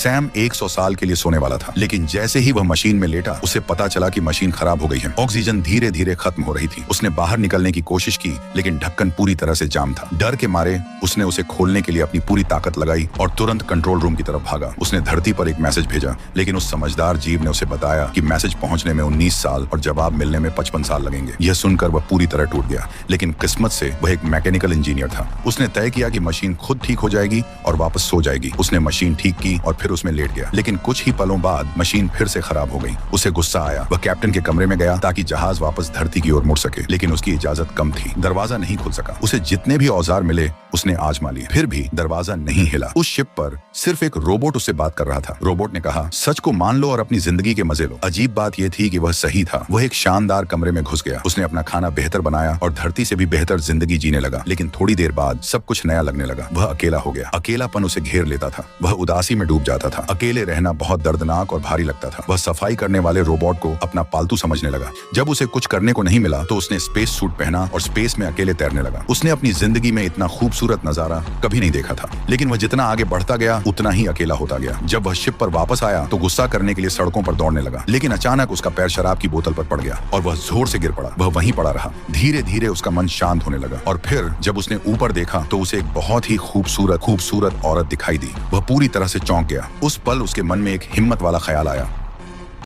Sam 100 साल के लिए सोने वाला था, लेकिन जैसे ही वह मशीन में लेटा उसे पता चला कि मशीन खराब हो गई है। ऑक्सीजन धीरे धीरे खत्म हो रही थी। उसने बाहर निकलने की कोशिश की, लेकिन ढक्कन पूरी तरह से जाम था। डर के मारे उसने उसे खोलने के लिए अपनी पूरी ताकत लगाई और तुरंत कंट्रोल रूम की तरफ भागा। उसने धरती पर एक मैसेज भेजा, लेकिन उस समझदार जीव ने उसे बताया कि मैसेज पहुंचने में 19 साल और जवाब मिलने में 55 साल लगेंगे। यह सुनकर वह पूरी तरह टूट गया, लेकिन किस्मत से वह एक मैकेनिकल इंजीनियर था। उसने तय किया कि मशीन खुद ठीक हो जाएगी और वापस सो जाएगी। उसने मशीन ठीक की और फिर उसमें लेट गया, लेकिन कुछ ही पलों बाद मशीन फिर से खराब हो गई। उसे गुस्सा आया। वह कैप्टन के कमरे में गया ताकि जहाज वापस धरती की ओर मुड़ सके, लेकिन उसकी इजाजत कम थी। दरवाजा नहीं खुल सका। उसे जितने भी औजार मिले उसने आजमा लिए, फिर भी दरवाजा नहीं हिला। उस शिप पर सिर्फ एक रोबोट उससे बात कर रहा था। रोबोट ने कहा, सच को मान लो और अपनी जिंदगी के मजे लो। अजीब बात यह थी कि वह सही था। वह एक शानदार कमरे में घुस गया। उसने अपना खाना बेहतर बनाया और धरती से भी बेहतर जिंदगी जीने लगा, लेकिन थोड़ी देर बाद सब कुछ नया लगने लगा। वह अकेला हो गया। अकेलापन उसे घेर लेता था। वह उदासी में डूब जाता था। अकेले रहना बहुत दर्दनाक और भारी लगता था। वह सफाई करने वाले रोबोट को अपना पालतू समझने लगा। जब उसे कुछ करने को नहीं मिला तो उसने स्पेस सूट पहना और स्पेस में अकेले तैरने लगा। उसने अपनी जिंदगी में इतना खूबसूरत नजारा कभी नहीं देखा था, लेकिन वह जितना आगे बढ़ता गया उतना ही अकेला होता गया। जब वह शिप पर वापस आया तो गुस्सा करने के लिए सड़कों पर दौड़ने लगा, लेकिन अचानक उसका पैर शराब की बोतल पर पड़ गया और वह जोर से गिर पड़ा। वह वहीं पड़ा रहा। धीरे धीरे उसका मन शांत होने लगा और फिर जब उसने ऊपर देखा तो उसे एक बहुत ही खूबसूरत औरत दिखाई दी। वह पूरी तरह से चौंक गया। उस पल उसके मन में एक हिम्मत वाला ख्याल आया।